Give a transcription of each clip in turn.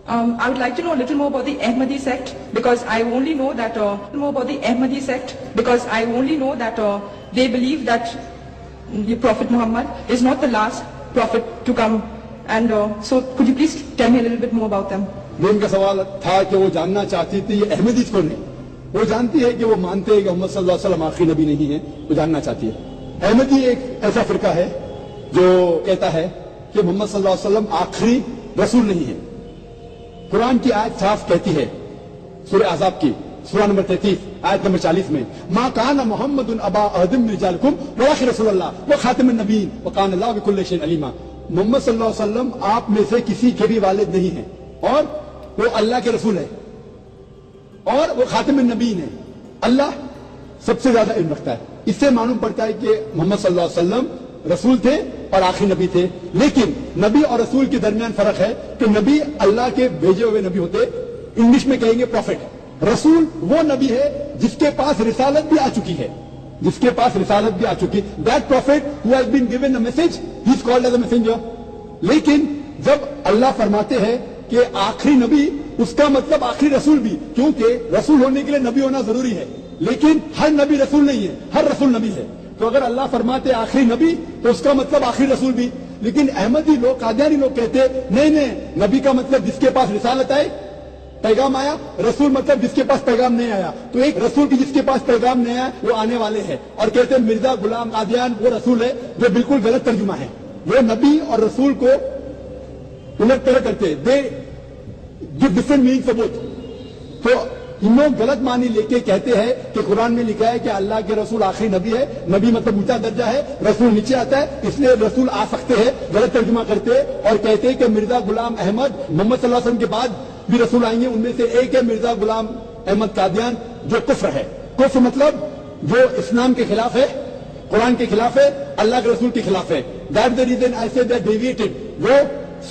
I would like to know a little more about the Ahmadi sect because I only know that they believe that the Prophet Muhammad is not the last prophet to come, and so could you please tell me a little bit more about them? उनका सवाल था कि वो जानना चाहती थी अहमदी को नहीं, वो जानती है कि वो मानते हैं कि मोहम्मद सल्लल्लाहु अलैहि वसल्लम आखिरी नबी नहीं है, वो जानना चाहती है। अहमदी एक ऐसा फिरका है जो कहता है कि मोहम्मद सल्लल्लाहु अलैहि वसल्लम आखिरी रसूल नहीं है। कुरान की आयत साफ कहती है, सूरह अहज़ाब की सूरह नंबर 33 आयत नंबर 40 में, मा काना मुहम्मदुन अबा अहदिम मिन रिजालिकुम वलाकिन रसूलुल्लाह व खातिमुन नबीय्यीन व काना अल्लाहु बिकुल्लि शैइन अलीमा। मोहम्मद सल्लल्लाहु अलैहि वसल्लम आप में से किसी के भी वालिद नहीं हैं और वो अल्लाह के रसूल है और वो खातिमुन नबीय्यीन है। अल्लाह सबसे ज्यादा इल्म रखता है। इससे मालूम पड़ता है कि मोहम्मद सल्लल्लाहु अलैहि वसल्लम रसूल थे और आखिरी नबी थे। लेकिन नबी और रसूल के दरमियान फर्क है कि नबी अल्लाह के भेजे हुए नबी होते, इंग्लिश में कहेंगे प्रॉफिट। रसूल वो नबी है जिसके पास रिसालत भी आ चुकी है, that prophet who has been given a message he is called as a messenger. लेकिन जब अल्लाह फरमाते हैं कि आखिरी नबी, उसका मतलब आखिरी रसूल भी, क्योंकि रसूल होने के लिए नबी होना जरूरी है, लेकिन हर नबी रसूल नहीं है, हर रसूल नबी है। तो अगर अल्लाह फरमाते आखिरी नबी तो उसका मतलब आखिरी रसूल भी। लेकिन अहमदी लोग, कादियानी लोग कहते नहीं, नबी का मतलब जिसके पास रिसालत आए, पैगाम आया, रसूल मतलब जिसके पास पैगाम नहीं आया। तो एक रसूल की जिसके पास पैगाम नहीं आया वो आने वाले हैं, और कहते हैं मिर्जा गुलाम कादियान वो रसूल है, जो बिल्कुल गलत तर्जुमा है। वो नबी और रसूल को उलट पलट करते, they give different meaning for both. तो इन लोग गलत मानी लेके कहते हैं कि कुरान में लिखा है कि अल्लाह के रसूल आखिरी नबी है, नबी मतलब ऊंचा दर्जा है, रसूल नीचे आता है, इसलिए रसूल आ सकते हैं। गलत तर्जुमा करते और कहते हैं कि मिर्जा गुलाम अहमद मोहम्मद सल्लल्लाहु अलैहि वसल्लम के बाद भी रसूल आएंगे, उनमें से एक है मिर्जा गुलाम अहमद कादियान, जो कुफ्र है। कुफ्र मतलब जो इस्लाम के खिलाफ है, कुरान के खिलाफ है, अल्लाह के रसूल के खिलाफ है। That the reason I say that deviated, वो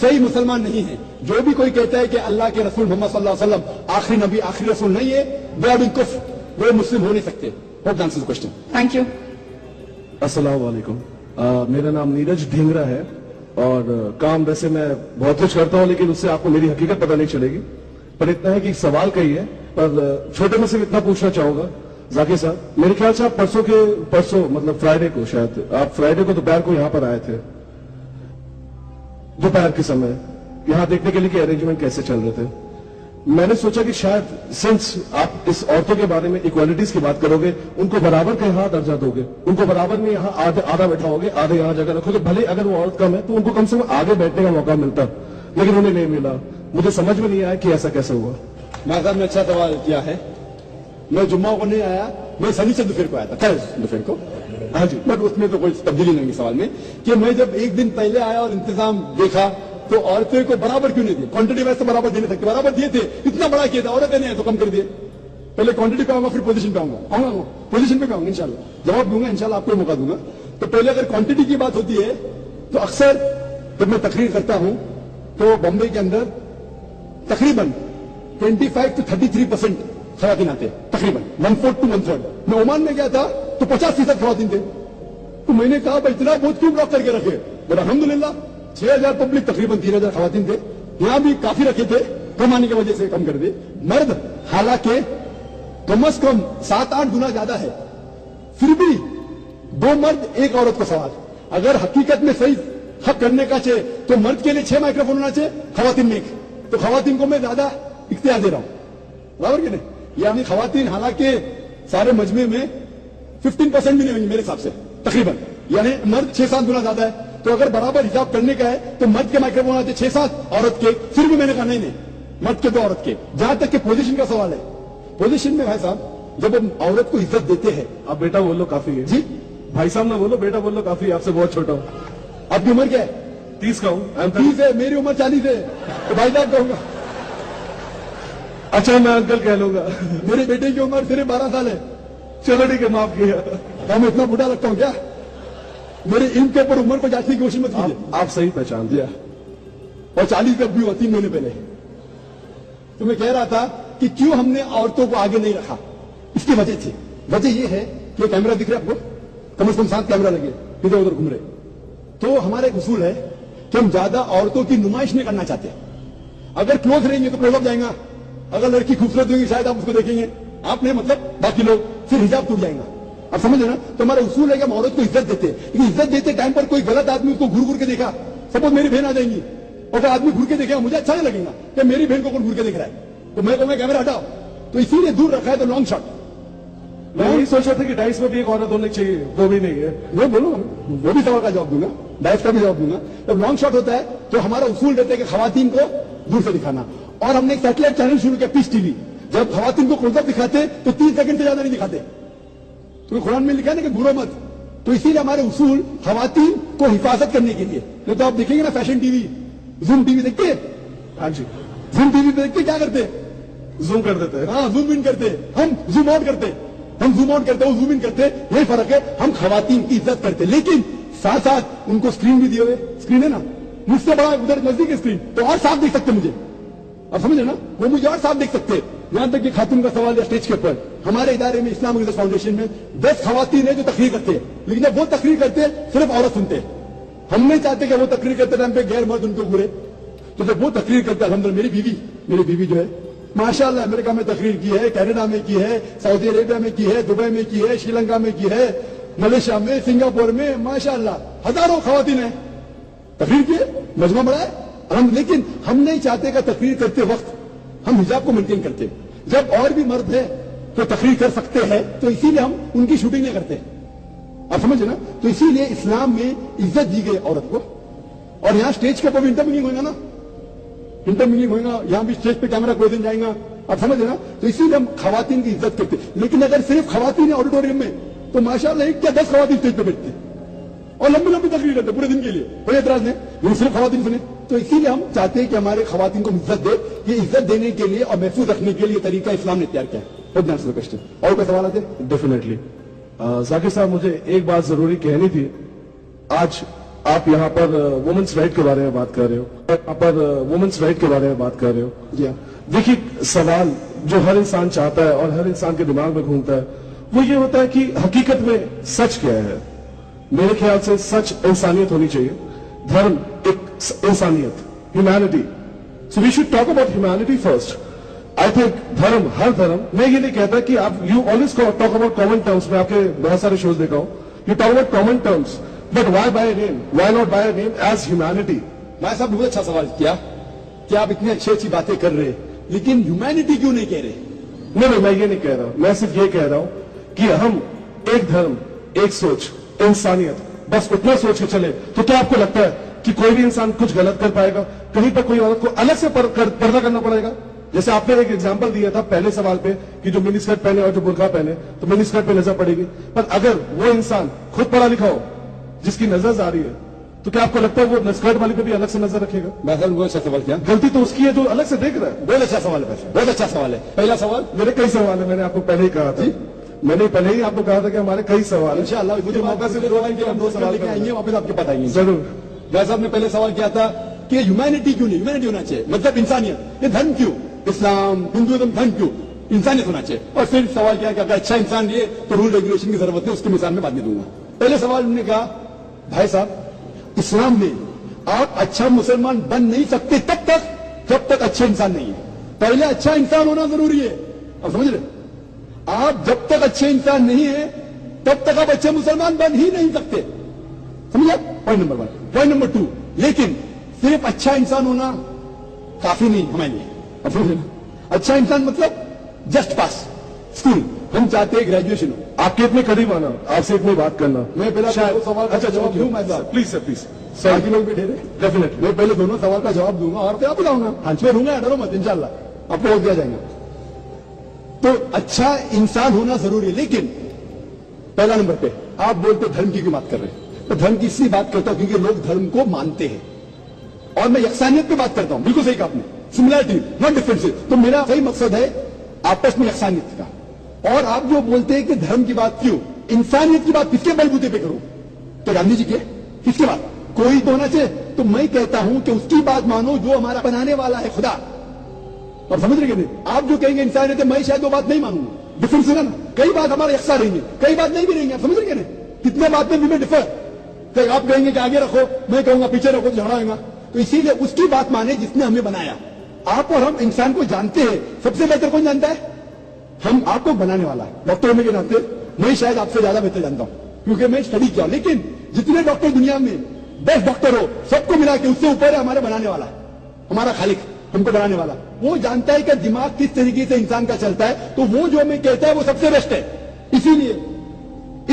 सही मुसलमान नहीं है। जो भी कोई कहता है कि अल्लाह के रसूल मोहम्मद सल्लल्लाहु अलैहि वसल्लम आखिरी नबी आखिरी रसूल नहीं है, दे आर बिन कुफ्र, वो मुस्लिम हो नहीं सकते। Hope that answers the question. Thank you. अस्सलाम वालेकुम। मेरा नाम नीरज ढींगरा है और काम वैसे मैं बहुत कुछ करता हूँ, लेकिन उससे आपको मेरी हकीकत पता नहीं चलेगी। पर इतना है कि सवाल कही है, पर छोटे में सिर्फ इतना पूछना चाहूंगा जाकिर साहब, मेरे ख्याल से आप परसों मतलब फ्राइडे को, शायद आप फ्राइडे को दोपहर को यहाँ पर आए थे, दोपहर के समय यहाँ देखने के लिए कि अरेंजमेंट कैसे चल रहे थे। मैंने सोचा कि शायद सिंस आप इस औरतों के बारे में इक्वालिटीज की बात करोगे, उनको बराबर का यहाँ दर्जा दोगे, उनको बराबर में यहाँ आधा बैठाओगे, आधे यहाँ जगह रखोगे, भले अगर वो औरत कम है तो उनको कम से कम आगे बैठने का मौका मिलता, लेकिन उन्हें नहीं मिला। मुझे समझ में नहीं आया कि ऐसा कैसे हुआ। मैं साहब ने अच्छा सवाल किया है। मैं जुम्मा को नहीं आया, मैं शनिचर दोपहर को आया था, कल दोपहर को। हाँ जी, बट उसमें तो कोई तब्दीली नहीं है सवाल में, कि मैं जब एक दिन पहले आया और इंतजाम देखा तो औरतें को बराबर क्यों नहीं दिए। क्वांटिटी वैसे बराबर दे नहीं सकते, बराबर दिए थे, इतना बड़ा किया था, औरतें नहीं है तो कम कर दिए। पहले क्वांटिटी पे आऊंगा, फिर पोजीशन पे आऊंगा, पोजीशन पे आऊंगा, इंशाल्लाह जवाब दूंगा, इंशाल्लाह आपको मौका दूंगा। तो पहले अगर क्वांटिटी की बात होती है तो अक्सर जब मैं तकरीर करता हूं तो बॉम्बे के अंदर तकरीबन 25 to 33% खवातीन आते हैं, तकरीबन 1/4 to 1/3। मैं ओमान में गया था तो 50% खवातीन थे। तो मैंने कहा भाई इतना बहुत क्यों ब्लॉक करके रखे। बोला अल्हम्दुलिल्लाह 6000 पब्लिक, तकरीबन 3000 खवातीन थे, यहां भी काफी रखे थे, कम आने की वजह से कम कर दिए। मर्द हालांकि कम से कम 7-8 गुना ज्यादा है, फिर भी 2 मर्द 1 औरत का सवाल। अगर हकीकत में सही हक करने का चाहिए तो मर्द के लिए 6 माइक्रोफोन होना चाहिए, खवातीन में 1। तो खवातीन को मैं ज्यादा इख्तियार दे रहा हूं, बराबर कि नहीं। यानी खवातीन हालांकि सारे मजमे में 15% भी नहीं होंगी मेरे हिसाब से तकरीबन, यानी मर्द 6-7 गुना ज्यादा है। तो अगर बराबर हिसाब करने का है तो मर्द के माइक्रोफोन आते 6-7 औरत के, फिर भी मैंने कहा नहीं, मर्द के 2 औरत के। जहां तक कि पोजीशन का सवाल है, पोजीशन में भाई साहब जब हम औरत को इज्जत देते हैं, आप बेटा बोल लो काफी है जी, भाई साहब ना बोलो, बेटा बोल लो काफी है, आपसे बहुत छोटा हूं। आपकी उम्र क्या है? 30 का हूं। 30 है, मेरी उम्र 40 है, तो भाई साहब कहूंगा। अच्छा मैं अंकल कह लूंगा। मेरे बेटे की उम्र सिर्फ 12 साल है। चलो ठीक है, माफ किया। क्या मैं इतना बूढ़ा लगता हूं क्या? मेरे इल्म के ऊपर उम्र को जांचने की कोशिश मत कीजिए। आप सही पहचान दिया। और 40 तक भी हुआ 3 महीने पहले। तो मैं कह रहा था कि क्यों हमने औरतों को आगे नहीं रखा, इसकी वजह थी। वजह यह है कि कैमरा दिख रहा है आपको, कम से कम 7 कैमरा लगे, इधर उधर घूम रहे। तो हमारा एक उसूल है कि हम ज्यादा औरतों की नुमाइश नहीं करना चाहते। अगर क्लोज रहेंगे तो क्लोज अप जाएगा, अगर लड़की खूबसूरत होगी शायद आप उसको देखेंगे, आप नहीं मतलब बाकी लोग, फिर हिजाब टूट जाएगा। आप समझ रहे ना? तो हमारा उसूल है कि हम औरत को इज्जत देते, लेकिन इज्जत देते टाइम पर कोई गलत आदमी उसको घूर घूर के देखा, सपोज मेरी बहन आ जाएंगी और आदमी घूर के देखेगा, मुझे अच्छा नहीं लगेगा कि मेरी बहन को कौन घूर के देख रहा है, तो मैं कहूंगा कैमरा हटाओ। तो इसीलिए दूर रखा है। तो लॉन्ग शॉट, मैं यही सोच रहा था कि डाइस में भी एक औरत होनी चाहिए, वो भी नहीं है। वो बोलो, वो भी सवाल का जवाब दूंगा, डाइस का भी जवाब दूंगा। जब लॉन्ग शॉट होता है तो हमारा उसूल रहता है कि खवातीन को दूर से दिखाना, और हमने एक सैटेलाइट चैनल शुरू किया पीस टीवी, जब खवातीन को क्लोजअप दिखाते तो 3 सेकंड से ज्यादा नहीं दिखाते, तो कुरान में लिखा है ना कि घूरो मत। तो इसीलिए हमारे उसूल खवातीन को हिफाजत करने के लिए। नहीं तो आप देखेंगे ना फैशन टीवी, जूम टीवी देखते हैं, हाँ जी, जूम टीवी पे देख के क्या करते हैं, जूम कर देते हैं। हाँ जूम इन करते, हम जूम आउट करते, हम जूम आउट करते, वो जूम इन करते। यही फर्क है, हम खवातीन की इज्जत करते, लेकिन साथ साथ उनको स्क्रीन भी दिए हुए, स्क्रीन है ना, मुझसे बड़ा उधर नजदीक स्क्रीन, तो और साफ देख सकते मुझे, आप समझे ना, वो मुझे और साफ देख सकते। यहां तक कि खातून का सवाल है स्टेज के ऊपर, हमारे इदारे में इस्लामिक रिसर्च फाउंडेशन में 10 खवातीन है जो तकरीर करते हैं, लेकिन जब वो तकरीर करते हैं सिर्फ औरत सुनते हैं। हम नहीं चाहते कि वो तकरीर करते टाइम पे गैर मर्द उनको घूरे, तो जब वो तकरीर करते हैं, अल्हम्दुलिल्लाह मेरी बीवी जो है माशाअल्लाह अमेरिका में तकरीर की है, कनाडा में की है, सऊदी अरेबिया में की है, दुबई में की है, श्रीलंका में की है, मलेशिया में, सिंगापुर में, माशाअल्लाह हजारों खवातीन है तकरीर की है, मजमा बड़ा है। लेकिन हम नहीं चाहते कि तकरीर करते वक्त हम हिजाब को मेंटेन करते। जब और भी मर्द है तो तकरीर कर सकते हैं, तो इसीलिए हम उनकी शूटिंग नहीं करते, आप समझे ना। तो इसीलिए इस्लाम में इज्जत दी गई औरत को, और यहाँ स्टेज के ऊपर भी इंटरमीनिंग होगा ना, इंटरमीनिंग होगा, यहाँ भी स्टेज पे कैमरा कोई दिन जाएगा, आप समझे ना। तो इसीलिए हम खवातीन की इज्जत करते। लेकिन अगर सिर्फ खवातीन है ऑडिटोरियम में, तो माशाअल्लाह एक क्या 10 खवातीन स्टेज पे बैठते और लंबी लंबी तकरीर करते पूरे दिन के लिए, कोई एतराज नहीं, लेकिन सिर्फ खवातीन सुने। तो इसीलिए हम चाहते हैं कि हमारे खवातीन को इज्जत दे। ये इज्जत देने के लिए और महफूज रखने के लिए तरीका इस्लाम ने तैयार किया है। क्वेश्चन और कोई सवाल आते? डेफिनेटली। जाकिर साहब, मुझे एक बात जरूरी कहनी थी। आज आप यहाँ पर वुमेन्स राइट के बारे में बात कर रहे हो, यहाँ पर वुमेन्स राइट के बारे में बात कर रहे हो। जी हाँ। देखिए, सवाल जो हर इंसान चाहता है और हर इंसान के दिमाग में घूमता है वो ये होता है कि हकीकत में सच क्या है। मेरे ख्याल से सच इंसानियत होनी चाहिए, धर्म एक इंसानियत, humanity. So we should talk about humanity first. I think धर्म, हर धर्म, मैं ये नहीं कहता कि आप you always talk about common terms. मैं आपके बहुत सारे शोज देखा हूं, you talk about common terms, but why by name, why not by name as humanity. मैं साहब बहुत अच्छा सवाल किया कि आप इतनी अच्छी अच्छी बातें कर रहे हैं, लेकिन ह्यूमैनिटी क्यों नहीं कह रहे? नहीं, मैं ये नहीं कह रहा हूं, मैं सिर्फ ये कह रहा हूं कि हम एक धर्म, एक सोच, इंसानियत, बस उतना सोच के चले। तो क्या आपको लगता है कि कोई भी इंसान कुछ गलत कर पाएगा? कहीं पर कोई औरत को अलग से पर्दा करना पड़ेगा? जैसे आपने एक एग्जांपल दिया था पहले सवाल पे कि जो मिनी स्कर्ट पहने और जो बुर्का पहने, तो मिनी स्कर्ट पे नजर पड़ेगी। पर अगर वो इंसान खुद पढ़ा लिखा हो, जिसकी नजर आ रही है, तो क्या आपको लगता है वो स्कर्ट वाली पे भी अलग से नजर रखेगा? मैं सर बहुत अच्छा सवाल किया। गलती तो उसकी है जो अलग से देख रहा है। बहुत अच्छा सवाल है, बहुत अच्छा सवाल है। पहला सवाल, मेरे कई सवाल है, मैंने आपको पहले ही कहा था, मैंने पहले ही आपको कहा था कि हमारे कई सवाल है। इंशाअल्लाह मुझे मौका से हम 2 सवाल लेके आएंगे, वापस आपके पास आएंगे जरूर। भाई साहब ने पहले सवाल किया था कि ह्यूमैनिटी क्यों नहीं, ह्यूमैनिटी होना चाहिए, मतलब इंसानियत। ये धर्म क्यों, इस्लाम, हिंदुइज्म धर्म क्यों, इंसानियत होना चाहिए। और फिर सवाल किया कि अगर अच्छा इंसान ये तो रूल रेगुलेशन की जरूरत है, उसकी मिसाल में बाद में दूंगा। पहले सवाल उन्होंने कहा, भाई साहब इस्लाम में आप अच्छा मुसलमान बन नहीं सकते तब तक जब तक अच्छे इंसान नहीं है। पहले अच्छा इंसान होना जरूरी है, आप समझ रहे? आप जब तक अच्छे इंसान नहीं है तब तक आप अच्छे मुसलमान बन ही नहीं सकते, समझे? Point number 1। पॉइंट नंबर 2, लेकिन सिर्फ अच्छा इंसान होना काफी नहीं हमारे लिए, आप समझे ना? अच्छा इंसान मतलब जस्ट पास स्कूल, हम चाहते हैं ग्रेजुएशन हो। आपके इतने करीब आना, आपसे इतनी बात करना। मैं पहला सवाल का जवाब दूं, मैं प्लीज सर, प्लीज सर, बाकी लोग बैठे रहे, डेफिनेटली मैं पहले दोनों सवाल का जवाब दूंगा और फिर आप बताऊंगा। हाँ, मैं दूंगा, डरो मत, इंशाल्लाह आपको वोट दिया जाएगा। तो अच्छा इंसान होना जरूरी है, लेकिन पहला नंबर पे आप बोलते धर्म की क्यों बात कर रहे हैं? तो धर्म की इसलिए बात करता हूं क्योंकि लोग धर्म को मानते हैं, और मैं यकसानियत पे बात करता हूं। बिल्कुल सही कहा आपने, सिमिलरिटी नॉट डिफरेंसेस। तो मेरा सही मकसद है आपस में यकसानियत का। और आप जो बोलते हैं कि धर्म की बात क्यों, इंसानियत की बात किसके बलबूते पे करूं? तो गांधी जी के, किसके बात? कोई तो होना चाहिए। तो मैं कहता हूं कि उसकी बात मानो जो हमारा बनाने वाला है, खुदा। और समझ रहे कि नहीं? आप जो कहेंगे इंसानियत है, मैं शायद वो बात नहीं मानूंगा। डिफरेंस है ना, कई बात हमारे यकसा रहेंगे, कई बात नहीं भी रहेंगे, आप समझ रहे कि नहीं? कितने बात में भी मैं डिफर, तो आप कहेंगे कि आगे रखो, मैं कहूंगा पीछे रखो, झगड़ा होगा। तो इसीलिए उसकी बात माने जिसने हमें बनाया। آپ اور ہم انسان کو جانتے ہیں, سب سے بہتر کون جانتا ہے؟ ہم آپ کو بنانے والا ہے. ڈاکٹر ہونے کے ناطے میں شاید آپ سے زیادہ بہتر جانتا ہوں کیونکہ میں اسٹڈی کیا. لیکن جتنے ڈاکٹر دنیا میں بیسٹ ڈاکٹر ہو, سب کو ملا کے اس سے اوپر ہے ہمارے بنانے والا, ہمارا خالق, ہم کو بنانے والا. وہ جانتا ہے کہ دماغ کس طریقے سے انسان کا چلتا ہے, تو وہ جو ہمیں کہتا ہے وہ سب سے بیسٹ ہے. اسی لیے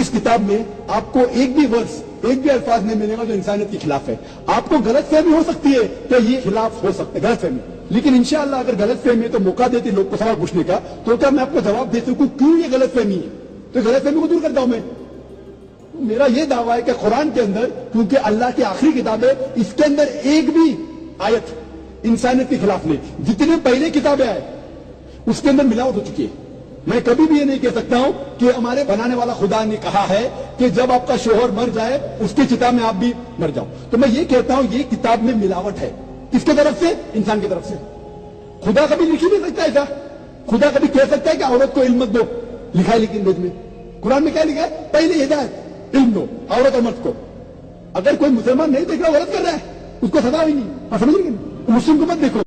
اس کتاب میں آپ کو ایک بھی ورس, ایک بھی الفاظ نہیں ملے گا جو انسانیت کے خلاف ہے. آپ کو غلط فہمی ہو سکتی ہے کہ یہ خلاف ہو سکتا ہے, غلط فہمی, لیکن انشاءاللہ اگر غلط فہمی ہے تو موقع دیتی لوگ کو سوال پوچھنے کا, تو کیا میں آپ کو جواب دے سکوں کیوں یہ غلط فہمی ہے, تو غلط فہمی کو دور کرتا ہوں میں. میرا یہ دعویٰ ہے کہ قرآن کے اندر, کیونکہ اللہ کی آخری کتاب ہے, اس کے اندر ایک بھی آیت انسانیت کے خلاف نہیں. جتنے پہلے کتابیں آئے اس کے اندر ملاوٹ ہو چکی ہے. میں کبھی بھی یہ نہیں کہہ سکتا ہوں کہ ہمارے بنانے والا خدا نے کہا ہے کہ جب آپ کا شوہر مر جائے اس کی چتا میں آپ بھی مر جاؤ. تو میں یہ کہتا ہوں یہ کتاب میں ملاوٹ ہے. کس کی طرف سے؟ انسان کی طرف سے. خدا کبھی لکھ ہی نہیں سکتا ایسا. خدا کبھی کہہ سکتا ہے کہ عورت کو علم مت دو, لکھا ہے لیکن وید میں, قرآن میں کیا لکھا ہے؟ پہلے ہدایت, علم دو عورت اور مرد کو. اگر کوئی مسلمان نہیں دیکھ رہا غلط کر رہا ہے اس کو سزا ہوئی نہیں. سمجھ گئے؟ مسلم کو مت دیکھو.